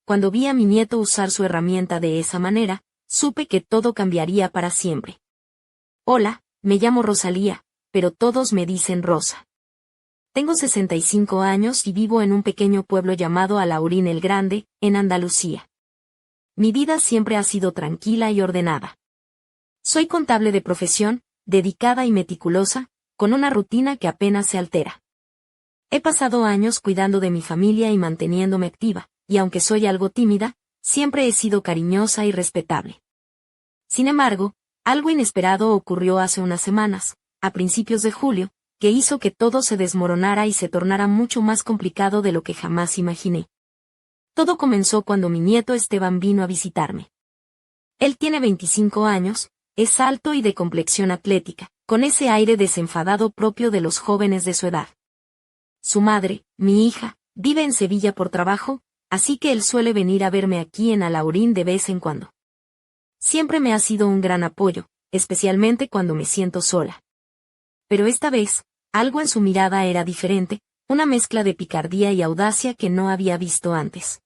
cuando vi a mi nieto usar su herramienta de esa manera, supe que todo cambiaría para siempre. Hola, me llamo Rosalía, pero todos me dicen Rosa. Tengo 65 años y vivo en un pequeño pueblo llamado Alhaurín el Grande, en Andalucía. Mi vida siempre ha sido tranquila y ordenada. Soy contable de profesión, dedicada y meticulosa, con una rutina que apenas se altera. He pasado años cuidando de mi familia y manteniéndome activa, y aunque soy algo tímida, siempre he sido cariñosa y respetable. Sin embargo, algo inesperado ocurrió hace unas semanas, a principios de julio, que hizo que todo se desmoronara y se tornara mucho más complicado de lo que jamás imaginé. Todo comenzó cuando mi nieto Esteban vino a visitarme. Él tiene 25 años, es alto y de complexión atlética, con ese aire desenfadado propio de los jóvenes de su edad. Su madre, mi hija, vive en Sevilla por trabajo, así que él suele venir a verme aquí en Alhaurín de vez en cuando. Siempre me ha sido un gran apoyo, especialmente cuando me siento sola. Pero esta vez, algo en su mirada era diferente, una mezcla de picardía y audacia que no había visto antes.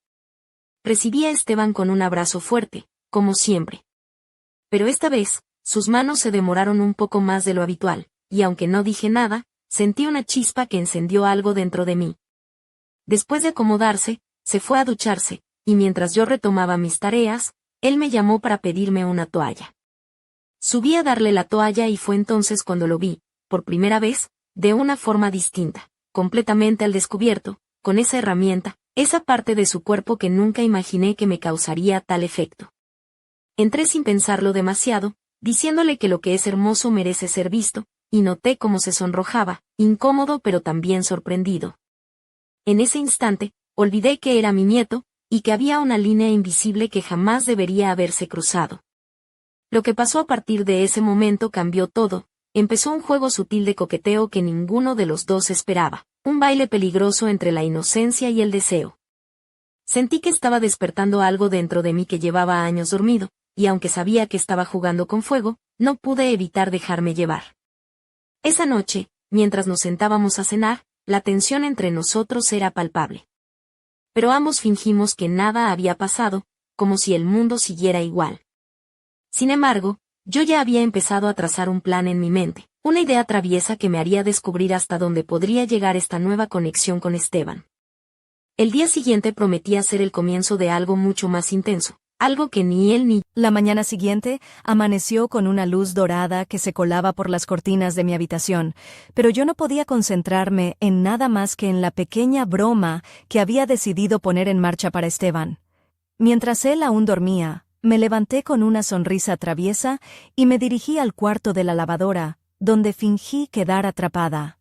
Recibí a Esteban con un abrazo fuerte, como siempre. Pero esta vez, sus manos se demoraron un poco más de lo habitual, y aunque no dije nada, sentí una chispa que encendió algo dentro de mí. Después de acomodarse, se fue a ducharse, y mientras yo retomaba mis tareas, él me llamó para pedirme una toalla. Subí a darle la toalla y fue entonces cuando lo vi, por primera vez, de una forma distinta, completamente al descubierto, con esa herramienta, esa parte de su cuerpo que nunca imaginé que me causaría tal efecto. Entré sin pensarlo demasiado, diciéndole que lo que es hermoso merece ser visto, y noté cómo se sonrojaba, incómodo pero también sorprendido. En ese instante, olvidé que era mi nieto, y que había una línea invisible que jamás debería haberse cruzado. Lo que pasó a partir de ese momento cambió todo, empezó un juego sutil de coqueteo que ninguno de los dos esperaba, un baile peligroso entre la inocencia y el deseo. Sentí que estaba despertando algo dentro de mí que llevaba años dormido, y aunque sabía que estaba jugando con fuego, no pude evitar dejarme llevar. Esa noche, mientras nos sentábamos a cenar, la tensión entre nosotros era palpable. Pero ambos fingimos que nada había pasado, como si el mundo siguiera igual. Sin embargo, yo ya había empezado a trazar un plan en mi mente, una idea traviesa que me haría descubrir hasta dónde podría llegar esta nueva conexión con Esteban. El día siguiente prometía ser el comienzo de algo mucho más intenso, algo que ni él ni... La mañana siguiente, amaneció con una luz dorada que se colaba por las cortinas de mi habitación, pero yo no podía concentrarme en nada más que en la pequeña broma que había decidido poner en marcha para Esteban. Mientras él aún dormía, me levanté con una sonrisa traviesa y me dirigí al cuarto de la lavadora, donde fingí quedar atrapada.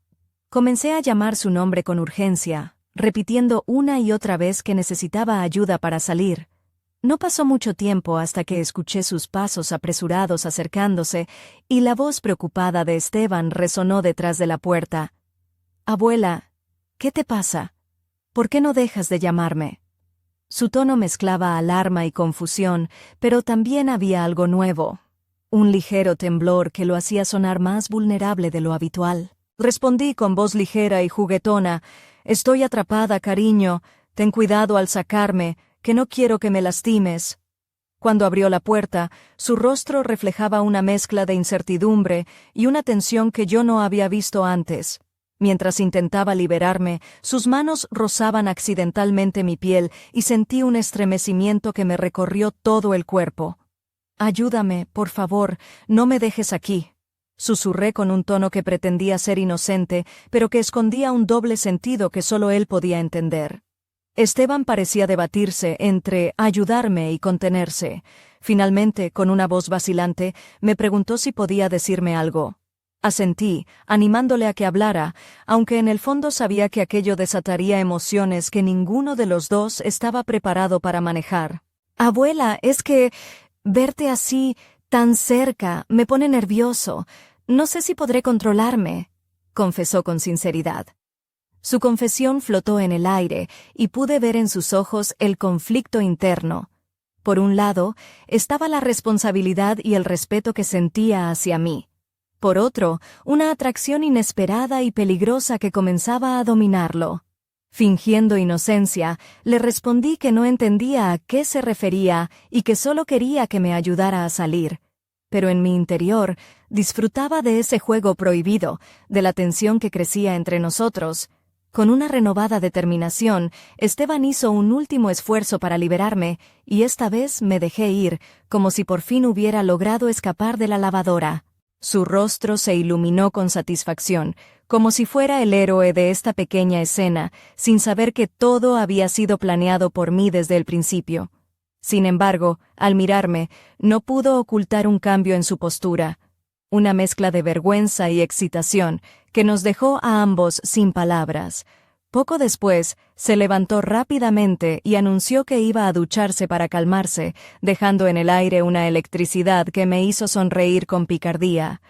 Comencé a llamar su nombre con urgencia, repitiendo una y otra vez que necesitaba ayuda para salir. No pasó mucho tiempo hasta que escuché sus pasos apresurados acercándose y la voz preocupada de Esteban resonó detrás de la puerta. «Abuela, ¿qué te pasa? ¿Por qué no dejas de llamarme?» Su tono mezclaba alarma y confusión, pero también había algo nuevo, un ligero temblor que lo hacía sonar más vulnerable de lo habitual. Respondí con voz ligera y juguetona: «Estoy atrapada, cariño, ten cuidado al sacarme, que no quiero que me lastimes». Cuando abrió la puerta, su rostro reflejaba una mezcla de incertidumbre y una tensión que yo no había visto antes. Mientras intentaba liberarme, sus manos rozaban accidentalmente mi piel y sentí un estremecimiento que me recorrió todo el cuerpo. «Ayúdame, por favor, no me dejes aquí», susurré con un tono que pretendía ser inocente, pero que escondía un doble sentido que solo él podía entender. Esteban parecía debatirse entre ayudarme y contenerse. Finalmente, con una voz vacilante, me preguntó si podía decirme algo. Asentí, animándole a que hablara, aunque en el fondo sabía que aquello desataría emociones que ninguno de los dos estaba preparado para manejar. «Abuela, es que verte así, tan cerca, me pone nervioso. No sé si podré controlarme», confesó con sinceridad. Su confesión flotó en el aire y pude ver en sus ojos el conflicto interno. Por un lado, estaba la responsabilidad y el respeto que sentía hacia mí. Por otro, una atracción inesperada y peligrosa que comenzaba a dominarlo. Fingiendo inocencia, le respondí que no entendía a qué se refería y que solo quería que me ayudara a salir. Pero en mi interior disfrutaba de ese juego prohibido, de la tensión que crecía entre nosotros. Con una renovada determinación, Esteban hizo un último esfuerzo para liberarme, y esta vez me dejé ir, como si por fin hubiera logrado escapar de la lavadora. Su rostro se iluminó con satisfacción, como si fuera el héroe de esta pequeña escena, sin saber que todo había sido planeado por mí desde el principio. Sin embargo, al mirarme, no pudo ocultar un cambio en su postura, una mezcla de vergüenza y excitación que nos dejó a ambos sin palabras. Poco después, se levantó rápidamente y anunció que iba a ducharse para calmarse, dejando en el aire una electricidad que me hizo sonreír con picardía.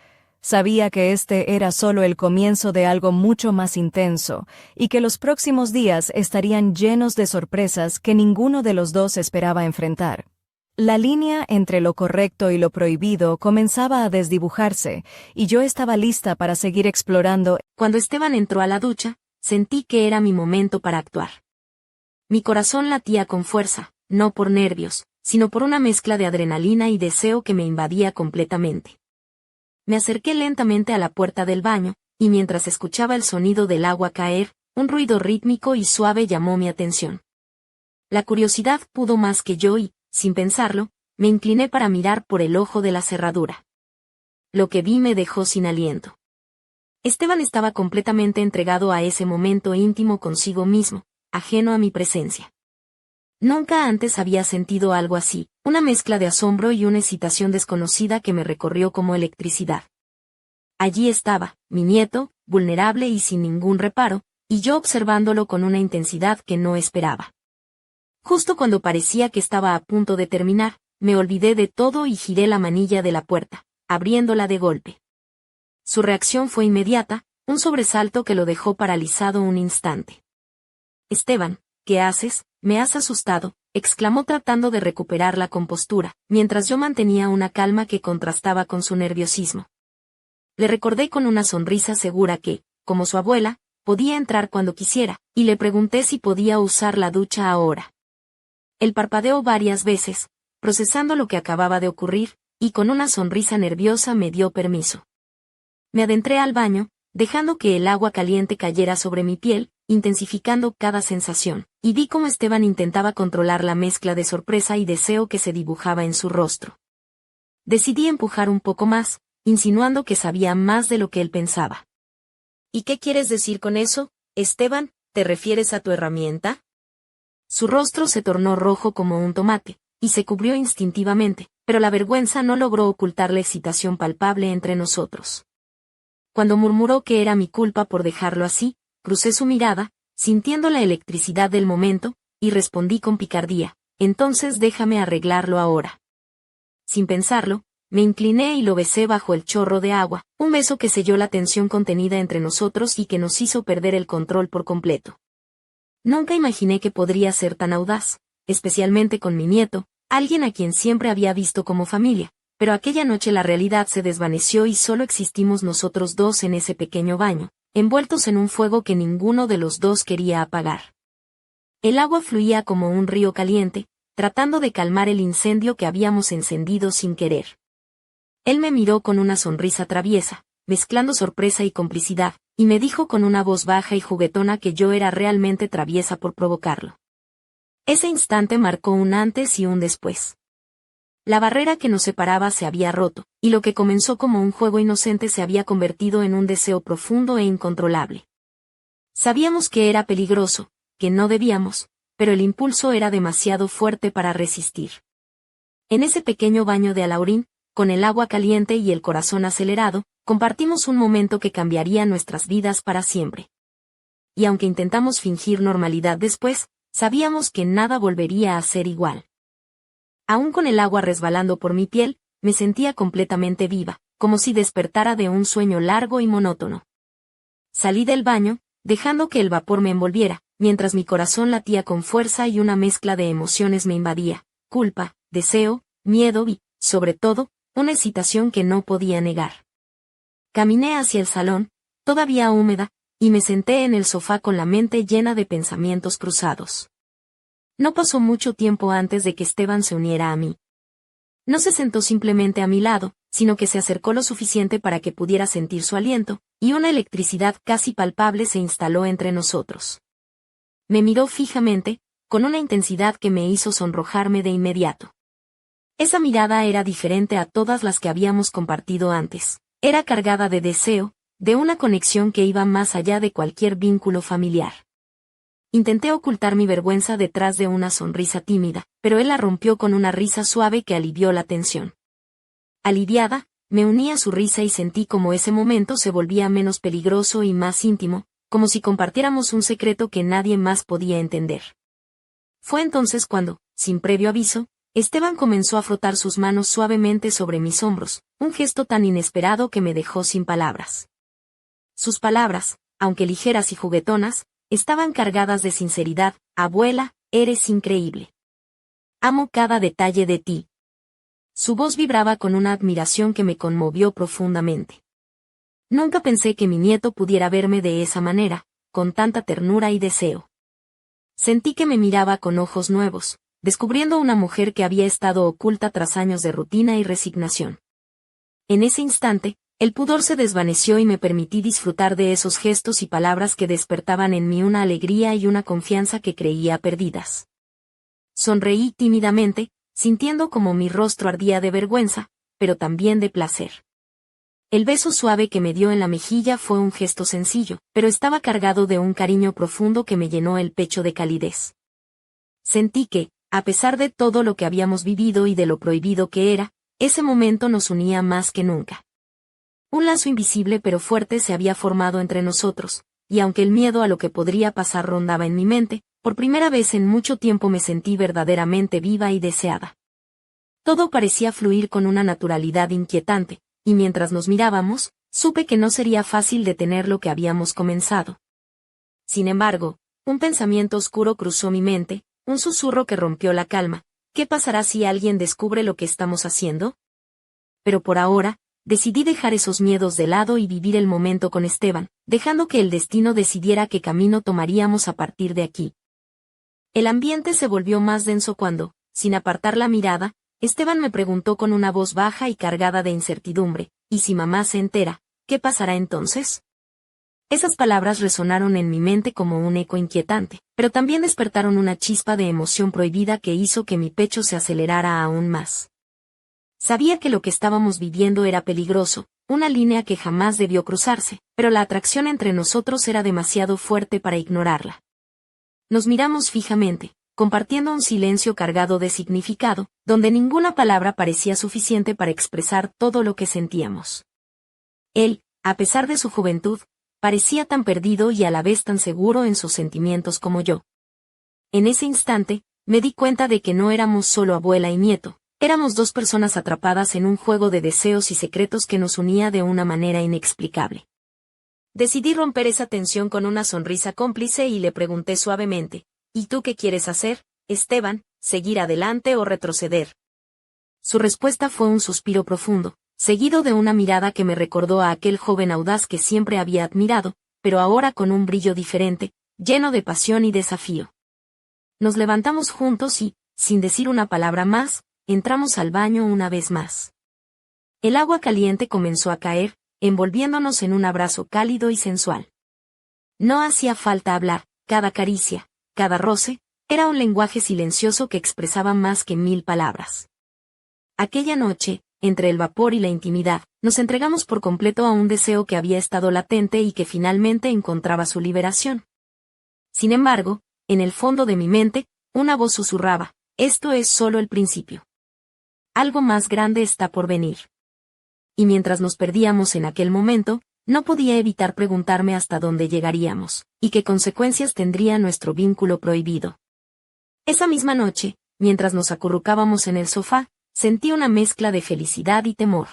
Sabía que este era solo el comienzo de algo mucho más intenso, y que los próximos días estarían llenos de sorpresas que ninguno de los dos esperaba enfrentar. La línea entre lo correcto y lo prohibido comenzaba a desdibujarse, y yo estaba lista para seguir explorando. Cuando Esteban entró a la ducha, sentí que era mi momento para actuar. Mi corazón latía con fuerza, no por nervios, sino por una mezcla de adrenalina y deseo que me invadía completamente. Me acerqué lentamente a la puerta del baño, y mientras escuchaba el sonido del agua caer, un ruido rítmico y suave llamó mi atención. La curiosidad pudo más que yo y, sin pensarlo, me incliné para mirar por el ojo de la cerradura. Lo que vi me dejó sin aliento. Esteban estaba completamente entregado a ese momento íntimo consigo mismo, ajeno a mi presencia. Nunca antes había sentido algo así, una mezcla de asombro y una excitación desconocida que me recorrió como electricidad. Allí estaba, mi nieto, vulnerable y sin ningún reparo, y yo observándolo con una intensidad que no esperaba. Justo cuando parecía que estaba a punto de terminar, me olvidé de todo y giré la manilla de la puerta, abriéndola de golpe. Su reacción fue inmediata, un sobresalto que lo dejó paralizado un instante. «Esteban, ¿qué haces? Me has asustado», exclamó tratando de recuperar la compostura, mientras yo mantenía una calma que contrastaba con su nerviosismo. Le recordé con una sonrisa segura que, como su abuela, podía entrar cuando quisiera, y le pregunté si podía usar la ducha ahora. Él parpadeó varias veces, procesando lo que acababa de ocurrir, y con una sonrisa nerviosa me dio permiso. Me adentré al baño, dejando que el agua caliente cayera sobre mi piel, intensificando cada sensación, y vi cómo Esteban intentaba controlar la mezcla de sorpresa y deseo que se dibujaba en su rostro. Decidí empujar un poco más, insinuando que sabía más de lo que él pensaba. «¿Y qué quieres decir con eso, Esteban? ¿Te refieres a tu herramienta?» Su rostro se tornó rojo como un tomate, y se cubrió instintivamente, pero la vergüenza no logró ocultar la excitación palpable entre nosotros. Cuando murmuró que era mi culpa por dejarlo así, crucé su mirada, sintiendo la electricidad del momento, y respondí con picardía: «Entonces déjame arreglarlo ahora». Sin pensarlo, me incliné y lo besé bajo el chorro de agua, un beso que selló la tensión contenida entre nosotros y que nos hizo perder el control por completo. Nunca imaginé que podría ser tan audaz, especialmente con mi nieto, alguien a quien siempre había visto como familia, pero aquella noche la realidad se desvaneció y solo existimos nosotros dos en ese pequeño baño, envueltos en un fuego que ninguno de los dos quería apagar. El agua fluía como un río caliente, tratando de calmar el incendio que habíamos encendido sin querer. Él me miró con una sonrisa traviesa, mezclando sorpresa y complicidad, y me dijo con una voz baja y juguetona que yo era realmente traviesa por provocarlo. Ese instante marcó un antes y un después. La barrera que nos separaba se había roto, y lo que comenzó como un juego inocente se había convertido en un deseo profundo e incontrolable. Sabíamos que era peligroso, que no debíamos, pero el impulso era demasiado fuerte para resistir. En ese pequeño baño de Alaurín, con el agua caliente y el corazón acelerado, compartimos un momento que cambiaría nuestras vidas para siempre. Y aunque intentamos fingir normalidad después, sabíamos que nada volvería a ser igual. Aún con el agua resbalando por mi piel, me sentía completamente viva, como si despertara de un sueño largo y monótono. Salí del baño, dejando que el vapor me envolviera, mientras mi corazón latía con fuerza y una mezcla de emociones me invadía: culpa, deseo, miedo y, sobre todo, una excitación que no podía negar. Caminé hacia el salón, todavía húmeda, y me senté en el sofá con la mente llena de pensamientos cruzados. No pasó mucho tiempo antes de que Esteban se uniera a mí. No se sentó simplemente a mi lado, sino que se acercó lo suficiente para que pudiera sentir su aliento, y una electricidad casi palpable se instaló entre nosotros. Me miró fijamente, con una intensidad que me hizo sonrojarme de inmediato. Esa mirada era diferente a todas las que habíamos compartido antes. Era cargada de deseo, de una conexión que iba más allá de cualquier vínculo familiar. Intenté ocultar mi vergüenza detrás de una sonrisa tímida, pero él la rompió con una risa suave que alivió la tensión. Aliviada, me uní a su risa y sentí como ese momento se volvía menos peligroso y más íntimo, como si compartiéramos un secreto que nadie más podía entender. Fue entonces cuando, sin previo aviso, Esteban comenzó a frotar sus manos suavemente sobre mis hombros, un gesto tan inesperado que me dejó sin palabras. Sus palabras, aunque ligeras y juguetonas, estaban cargadas de sinceridad. Abuela, eres increíble. Amo cada detalle de ti. Su voz vibraba con una admiración que me conmovió profundamente. Nunca pensé que mi nieto pudiera verme de esa manera, con tanta ternura y deseo. Sentí que me miraba con ojos nuevos, descubriendo una mujer que había estado oculta tras años de rutina y resignación. En ese instante, el pudor se desvaneció y me permití disfrutar de esos gestos y palabras que despertaban en mí una alegría y una confianza que creía perdidas. Sonreí tímidamente, sintiendo como mi rostro ardía de vergüenza, pero también de placer. El beso suave que me dio en la mejilla fue un gesto sencillo, pero estaba cargado de un cariño profundo que me llenó el pecho de calidez. Sentí que, a pesar de todo lo que habíamos vivido y de lo prohibido que era, ese momento nos unía más que nunca. Un lazo invisible pero fuerte se había formado entre nosotros, y aunque el miedo a lo que podría pasar rondaba en mi mente, por primera vez en mucho tiempo me sentí verdaderamente viva y deseada. Todo parecía fluir con una naturalidad inquietante, y mientras nos mirábamos, supe que no sería fácil detener lo que habíamos comenzado. Sin embargo, un pensamiento oscuro cruzó mi mente, un susurro que rompió la calma. ¿Qué pasará si alguien descubre lo que estamos haciendo? Pero por ahora, decidí dejar esos miedos de lado y vivir el momento con Esteban, dejando que el destino decidiera qué camino tomaríamos a partir de aquí. El ambiente se volvió más denso cuando, sin apartar la mirada, Esteban me preguntó con una voz baja y cargada de incertidumbre, ¿y si mamá se entera, qué pasará entonces? Esas palabras resonaron en mi mente como un eco inquietante, pero también despertaron una chispa de emoción prohibida que hizo que mi pecho se acelerara aún más. Sabía que lo que estábamos viviendo era peligroso, una línea que jamás debió cruzarse, pero la atracción entre nosotros era demasiado fuerte para ignorarla. Nos miramos fijamente, compartiendo un silencio cargado de significado, donde ninguna palabra parecía suficiente para expresar todo lo que sentíamos. Él, a pesar de su juventud, parecía tan perdido y a la vez tan seguro en sus sentimientos como yo. En ese instante, me di cuenta de que no éramos solo abuela y nieto, éramos dos personas atrapadas en un juego de deseos y secretos que nos unía de una manera inexplicable. Decidí romper esa tensión con una sonrisa cómplice y le pregunté suavemente, ¿y tú qué quieres hacer, Esteban, seguir adelante o retroceder? Su respuesta fue un suspiro profundo, seguido de una mirada que me recordó a aquel joven audaz que siempre había admirado, pero ahora con un brillo diferente, lleno de pasión y desafío. Nos levantamos juntos y, sin decir una palabra más, entramos al baño una vez más. El agua caliente comenzó a caer, envolviéndonos en un abrazo cálido y sensual. No hacía falta hablar, cada caricia, cada roce, era un lenguaje silencioso que expresaba más que 1000 palabras. Aquella noche, entre el vapor y la intimidad, nos entregamos por completo a un deseo que había estado latente y que finalmente encontraba su liberación. Sin embargo, en el fondo de mi mente, una voz susurraba, esto es solo el principio. Algo más grande está por venir. Y mientras nos perdíamos en aquel momento, no podía evitar preguntarme hasta dónde llegaríamos, y qué consecuencias tendría nuestro vínculo prohibido. Esa misma noche, mientras nos acurrucábamos en el sofá, sentí una mezcla de felicidad y temor.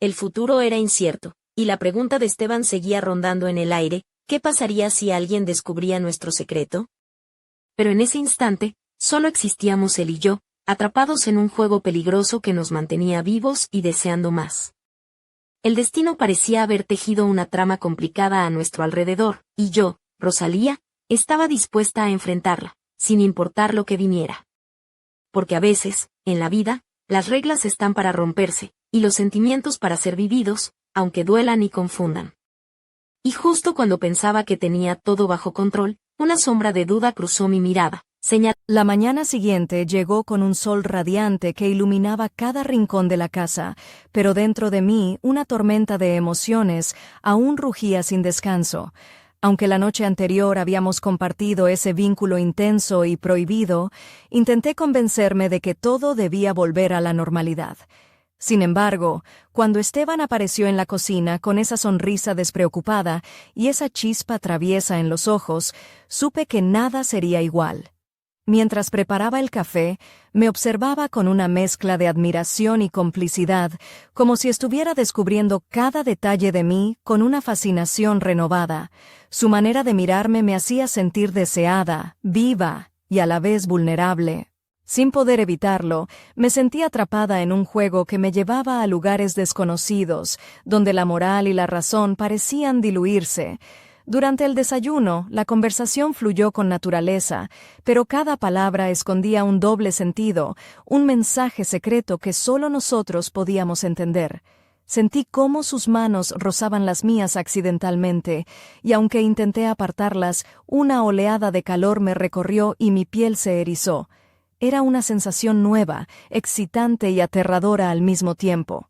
El futuro era incierto, y la pregunta de Esteban seguía rondando en el aire, ¿qué pasaría si alguien descubría nuestro secreto? Pero en ese instante, solo existíamos él y yo, atrapados en un juego peligroso que nos mantenía vivos y deseando más. El destino parecía haber tejido una trama complicada a nuestro alrededor, y yo, Rosalía, estaba dispuesta a enfrentarla, sin importar lo que viniera. Porque a veces, en la vida, las reglas están para romperse, y los sentimientos para ser vividos, aunque duelan y confundan. Y justo cuando pensaba que tenía todo bajo control, una sombra de duda cruzó mi mirada. La mañana siguiente llegó con un sol radiante que iluminaba cada rincón de la casa, pero dentro de mí una tormenta de emociones aún rugía sin descanso. Aunque la noche anterior habíamos compartido ese vínculo intenso y prohibido, intenté convencerme de que todo debía volver a la normalidad. Sin embargo, cuando Esteban apareció en la cocina con esa sonrisa despreocupada y esa chispa traviesa en los ojos, supe que nada sería igual. Mientras preparaba el café, me observaba con una mezcla de admiración y complicidad, como si estuviera descubriendo cada detalle de mí con una fascinación renovada. Su manera de mirarme me hacía sentir deseada, viva y a la vez vulnerable. Sin poder evitarlo, me sentí atrapada en un juego que me llevaba a lugares desconocidos, donde la moral y la razón parecían diluirse. Durante el desayuno, la conversación fluyó con naturaleza, pero cada palabra escondía un doble sentido, un mensaje secreto que solo nosotros podíamos entender. Sentí cómo sus manos rozaban las mías accidentalmente, y aunque intenté apartarlas, una oleada de calor me recorrió y mi piel se erizó. Era una sensación nueva, excitante y aterradora al mismo tiempo.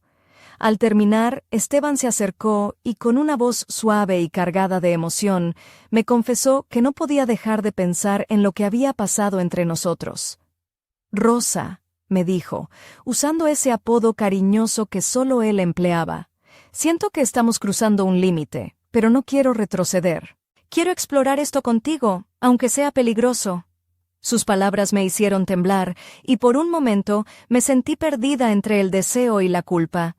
Al terminar, Esteban se acercó y con una voz suave y cargada de emoción, me confesó que no podía dejar de pensar en lo que había pasado entre nosotros. «Rosa», me dijo, usando ese apodo cariñoso que solo él empleaba. «Siento que estamos cruzando un límite, pero no quiero retroceder. Quiero explorar esto contigo, aunque sea peligroso». Sus palabras me hicieron temblar, y por un momento me sentí perdida entre el deseo y la culpa.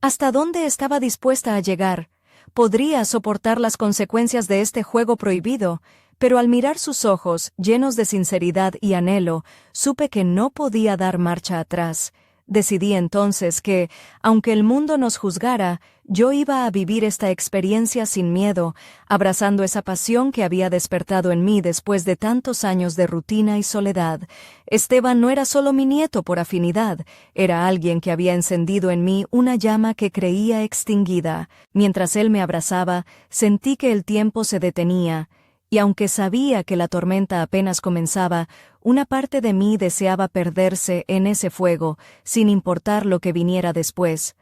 ¿Hasta dónde estaba dispuesta a llegar? Podría soportar las consecuencias de este juego prohibido, pero al mirar sus ojos, llenos de sinceridad y anhelo, supe que no podía dar marcha atrás. Decidí entonces que, aunque el mundo nos juzgara, yo iba a vivir esta experiencia sin miedo, abrazando esa pasión que había despertado en mí después de tantos años de rutina y soledad. Esteban no era solo mi nieto por afinidad, era alguien que había encendido en mí una llama que creía extinguida. Mientras él me abrazaba, sentí que el tiempo se detenía, y aunque sabía que la tormenta apenas comenzaba, una parte de mí deseaba perderse en ese fuego, sin importar lo que viniera después.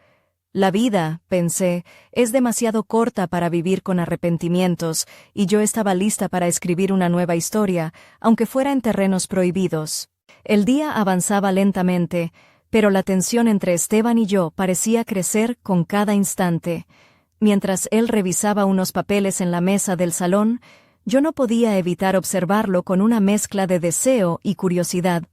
La vida, pensé, es demasiado corta para vivir con arrepentimientos, y yo estaba lista para escribir una nueva historia, aunque fuera en terrenos prohibidos. El día avanzaba lentamente, pero la tensión entre Esteban y yo parecía crecer con cada instante. Mientras él revisaba unos papeles en la mesa del salón, yo no podía evitar observarlo con una mezcla de deseo y curiosidad.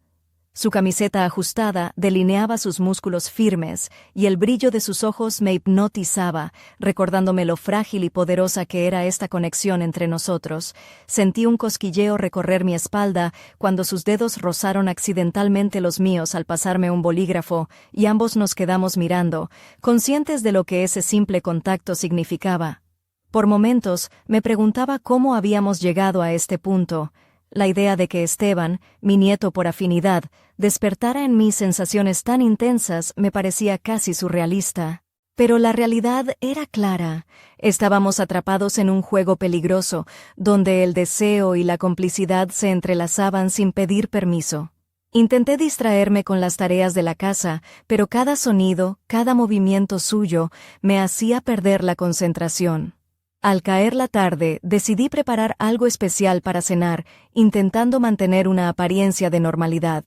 Su camiseta ajustada delineaba sus músculos firmes, y el brillo de sus ojos me hipnotizaba, recordándome lo frágil y poderosa que era esta conexión entre nosotros. Sentí un cosquilleo recorrer mi espalda cuando sus dedos rozaron accidentalmente los míos al pasarme un bolígrafo, y ambos nos quedamos mirando, conscientes de lo que ese simple contacto significaba. Por momentos me preguntaba cómo habíamos llegado a este punto. La idea de que Esteban, mi nieto por afinidad, despertara en mí sensaciones tan intensas me parecía casi surrealista. Pero la realidad era clara. Estábamos atrapados en un juego peligroso, donde el deseo y la complicidad se entrelazaban sin pedir permiso. Intenté distraerme con las tareas de la casa, pero cada sonido, cada movimiento suyo, me hacía perder la concentración. Al caer la tarde, decidí preparar algo especial para cenar, intentando mantener una apariencia de normalidad.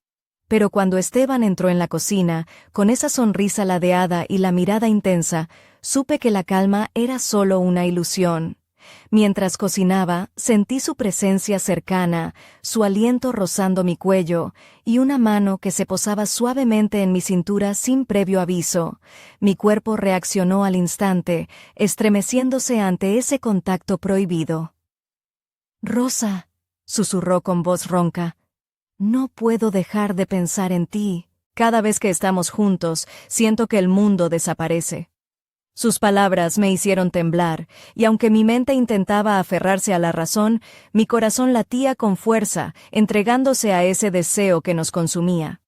Pero cuando Esteban entró en la cocina, con esa sonrisa ladeada y la mirada intensa, supe que la calma era solo una ilusión. Mientras cocinaba, sentí su presencia cercana, su aliento rozando mi cuello, y una mano que se posaba suavemente en mi cintura sin previo aviso. Mi cuerpo reaccionó al instante, estremeciéndose ante ese contacto prohibido. «Rosa», susurró con voz ronca, «no puedo dejar de pensar en ti. Cada vez que estamos juntos, siento que el mundo desaparece». Sus palabras me hicieron temblar, y aunque mi mente intentaba aferrarse a la razón, mi corazón latía con fuerza, entregándose a ese deseo que nos consumía.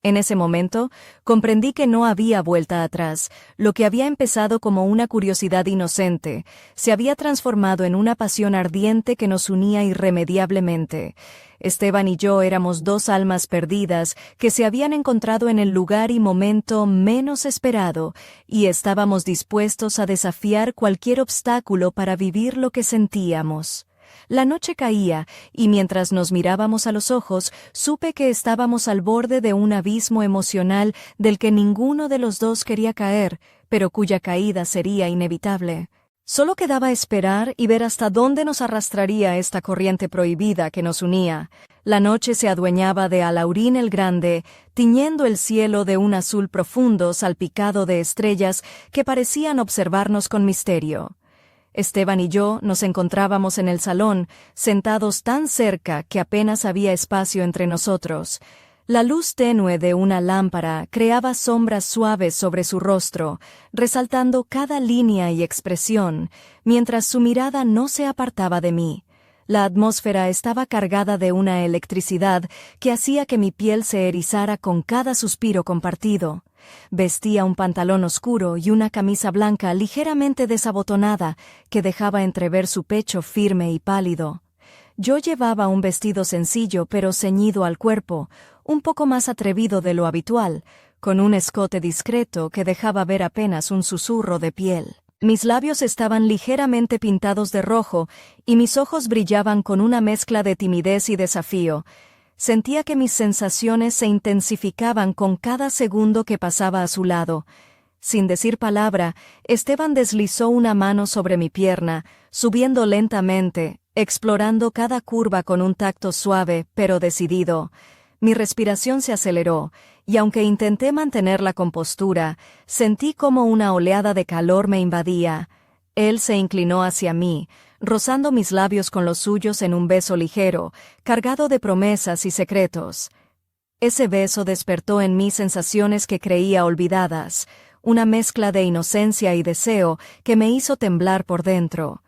En ese momento, comprendí que no había vuelta atrás. Lo que había empezado como una curiosidad inocente, se había transformado en una pasión ardiente que nos unía irremediablemente. Esteban y yo éramos dos almas perdidas que se habían encontrado en el lugar y momento menos esperado, y estábamos dispuestos a desafiar cualquier obstáculo para vivir lo que sentíamos. La noche caía, y mientras nos mirábamos a los ojos, supe que estábamos al borde de un abismo emocional del que ninguno de los dos quería caer, pero cuya caída sería inevitable. Solo quedaba esperar y ver hasta dónde nos arrastraría esta corriente prohibida que nos unía. La noche se adueñaba de Alaurín el Grande, tiñendo el cielo de un azul profundo salpicado de estrellas que parecían observarnos con misterio. Esteban y yo nos encontrábamos en el salón, sentados tan cerca que apenas había espacio entre nosotros. La luz tenue de una lámpara creaba sombras suaves sobre su rostro, resaltando cada línea y expresión, mientras su mirada no se apartaba de mí. La atmósfera estaba cargada de una electricidad que hacía que mi piel se erizara con cada suspiro compartido. Vestía un pantalón oscuro y una camisa blanca ligeramente desabotonada que dejaba entrever su pecho firme y pálido. Yo llevaba un vestido sencillo pero ceñido al cuerpo, un poco más atrevido de lo habitual, con un escote discreto que dejaba ver apenas un susurro de piel. Mis labios estaban ligeramente pintados de rojo y mis ojos brillaban con una mezcla de timidez y desafío. Sentía que mis sensaciones se intensificaban con cada segundo que pasaba a su lado. Sin decir palabra, Esteban deslizó una mano sobre mi pierna, subiendo lentamente, explorando cada curva con un tacto suave pero decidido. Mi respiración se aceleró, y aunque intenté mantener la compostura, sentí como una oleada de calor me invadía. Él se inclinó hacia mí, rozando mis labios con los suyos en un beso ligero, cargado de promesas y secretos. Ese beso despertó en mí sensaciones que creía olvidadas, una mezcla de inocencia y deseo que me hizo temblar por dentro.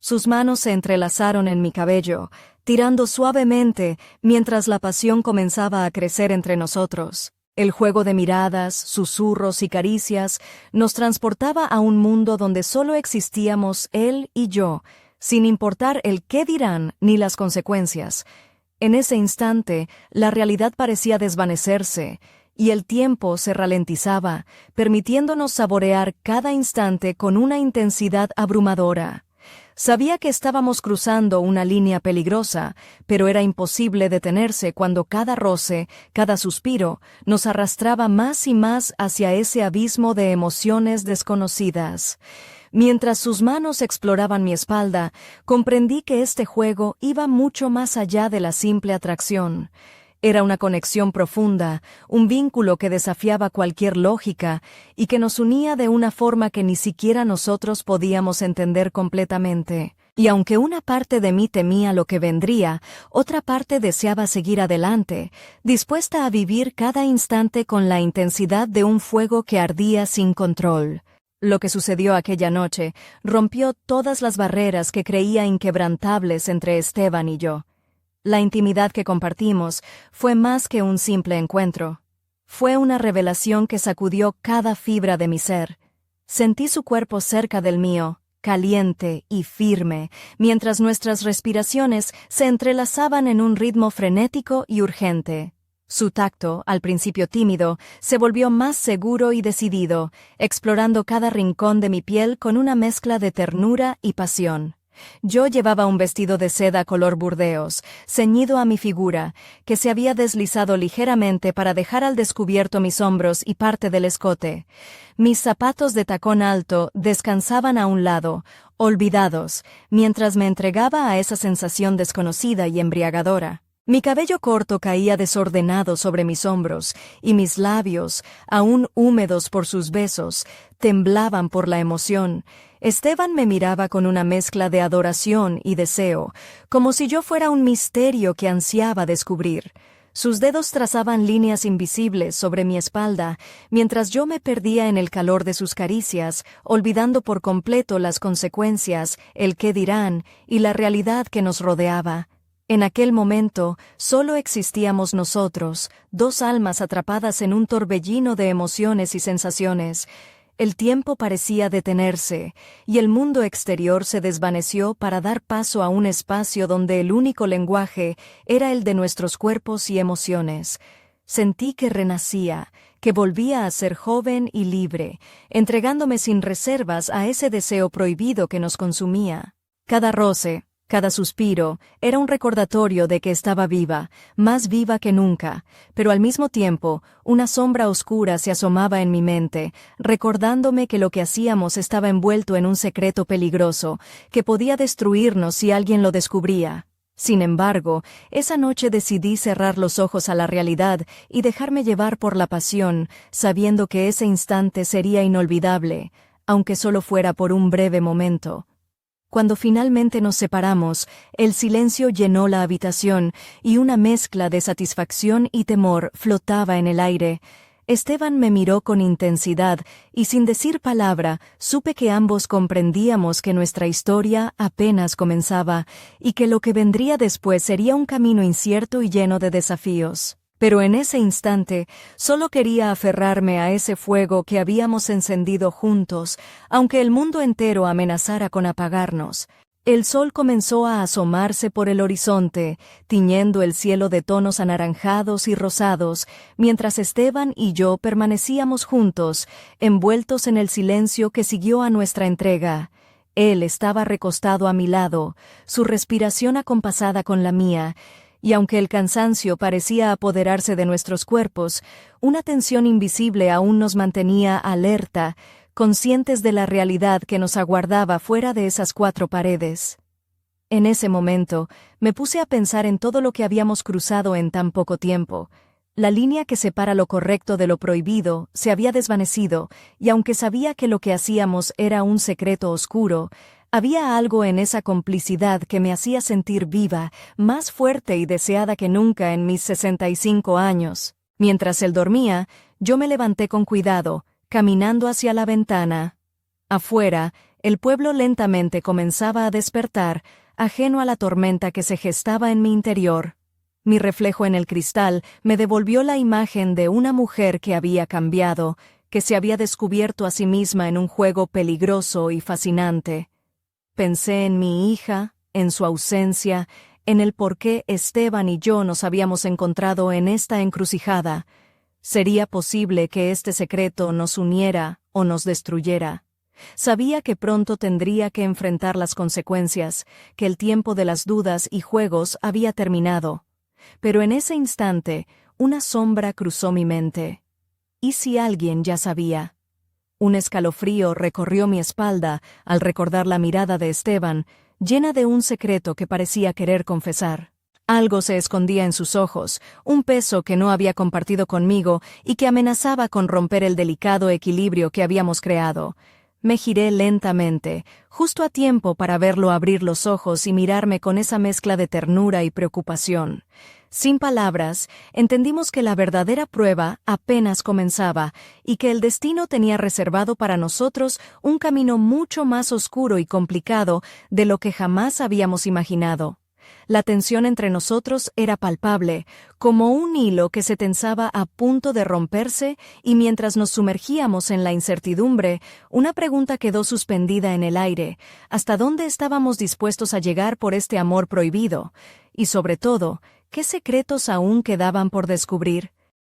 Sus manos se entrelazaron en mi cabello, tirando suavemente mientras la pasión comenzaba a crecer entre nosotros. El juego de miradas, susurros y caricias nos transportaba a un mundo donde solo existíamos él y yo, sin importar el qué dirán ni las consecuencias. En ese instante, la realidad parecía desvanecerse, y el tiempo se ralentizaba, permitiéndonos saborear cada instante con una intensidad abrumadora. Sabía que estábamos cruzando una línea peligrosa, pero era imposible detenerse cuando cada roce, cada suspiro, nos arrastraba más y más hacia ese abismo de emociones desconocidas. Mientras sus manos exploraban mi espalda, comprendí que este juego iba mucho más allá de la simple atracción. Era una conexión profunda, un vínculo que desafiaba cualquier lógica y que nos unía de una forma que ni siquiera nosotros podíamos entender completamente. Y aunque una parte de mí temía lo que vendría, otra parte deseaba seguir adelante, dispuesta a vivir cada instante con la intensidad de un fuego que ardía sin control. Lo que sucedió aquella noche rompió todas las barreras que creía inquebrantables entre Esteban y yo. La intimidad que compartimos fue más que un simple encuentro. Fue una revelación que sacudió cada fibra de mi ser. Sentí su cuerpo cerca del mío, caliente y firme, mientras nuestras respiraciones se entrelazaban en un ritmo frenético y urgente. Su tacto, al principio tímido, se volvió más seguro y decidido, explorando cada rincón de mi piel con una mezcla de ternura y pasión. Yo llevaba un vestido de seda color burdeos, ceñido a mi figura, que se había deslizado ligeramente para dejar al descubierto mis hombros y parte del escote. Mis zapatos de tacón alto descansaban a un lado, olvidados, mientras me entregaba a esa sensación desconocida y embriagadora. Mi cabello corto caía desordenado sobre mis hombros, y mis labios, aún húmedos por sus besos, temblaban por la emoción. Esteban me miraba con una mezcla de adoración y deseo, como si yo fuera un misterio que ansiaba descubrir. Sus dedos trazaban líneas invisibles sobre mi espalda, mientras yo me perdía en el calor de sus caricias, olvidando por completo las consecuencias, el qué dirán y la realidad que nos rodeaba. En aquel momento, solo existíamos nosotros, dos almas atrapadas en un torbellino de emociones y sensaciones. El tiempo parecía detenerse, y el mundo exterior se desvaneció para dar paso a un espacio donde el único lenguaje era el de nuestros cuerpos y emociones. Sentí que renacía, que volvía a ser joven y libre, entregándome sin reservas a ese deseo prohibido que nos consumía. Cada roce, cada suspiro, era un recordatorio de que estaba viva, más viva que nunca, pero al mismo tiempo, una sombra oscura se asomaba en mi mente, recordándome que lo que hacíamos estaba envuelto en un secreto peligroso, que podía destruirnos si alguien lo descubría. Sin embargo, esa noche decidí cerrar los ojos a la realidad y dejarme llevar por la pasión, sabiendo que ese instante sería inolvidable, aunque solo fuera por un breve momento. Cuando finalmente nos separamos, el silencio llenó la habitación y una mezcla de satisfacción y temor flotaba en el aire. Esteban me miró con intensidad y sin decir palabra, supe que ambos comprendíamos que nuestra historia apenas comenzaba y que lo que vendría después sería un camino incierto y lleno de desafíos. Pero en ese instante, solo quería aferrarme a ese fuego que habíamos encendido juntos, aunque el mundo entero amenazara con apagarnos. El sol comenzó a asomarse por el horizonte, tiñendo el cielo de tonos anaranjados y rosados, mientras Esteban y yo permanecíamos juntos, envueltos en el silencio que siguió a nuestra entrega. Él estaba recostado a mi lado, su respiración acompasada con la mía, y aunque el cansancio parecía apoderarse de nuestros cuerpos, una tensión invisible aún nos mantenía alerta, conscientes de la realidad que nos aguardaba fuera de esas cuatro paredes. En ese momento, me puse a pensar en todo lo que habíamos cruzado en tan poco tiempo. La línea que separa lo correcto de lo prohibido se había desvanecido, y aunque sabía que lo que hacíamos era un secreto oscuro, había algo en esa complicidad que me hacía sentir viva, más fuerte y deseada que nunca en mis 65 años. Mientras él dormía, yo me levanté con cuidado, caminando hacia la ventana. Afuera, el pueblo lentamente comenzaba a despertar, ajeno a la tormenta que se gestaba en mi interior. Mi reflejo en el cristal me devolvió la imagen de una mujer que había cambiado, que se había descubierto a sí misma en un juego peligroso y fascinante. Pensé en mi hija, en su ausencia, en el por qué Esteban y yo nos habíamos encontrado en esta encrucijada. ¿Sería posible que este secreto nos uniera o nos destruyera? Sabía que pronto tendría que enfrentar las consecuencias, que el tiempo de las dudas y juegos había terminado. Pero en ese instante, una sombra cruzó mi mente. ¿Y si alguien ya sabía? Un escalofrío recorrió mi espalda al recordar la mirada de Esteban, llena de un secreto que parecía querer confesar. Algo se escondía en sus ojos, un peso que no había compartido conmigo y que amenazaba con romper el delicado equilibrio que habíamos creado. Me giré lentamente, justo a tiempo para verlo abrir los ojos y mirarme con esa mezcla de ternura y preocupación. Sin palabras, entendimos que la verdadera prueba apenas comenzaba y que el destino tenía reservado para nosotros un camino mucho más oscuro y complicado de lo que jamás habíamos imaginado. La tensión entre nosotros era palpable, como un hilo que se tensaba a punto de romperse, y mientras nos sumergíamos en la incertidumbre, una pregunta quedó suspendida en el aire: ¿hasta dónde estábamos dispuestos a llegar por este amor prohibido? Y sobre todo, ¿qué secretos aún quedaban por descubrir?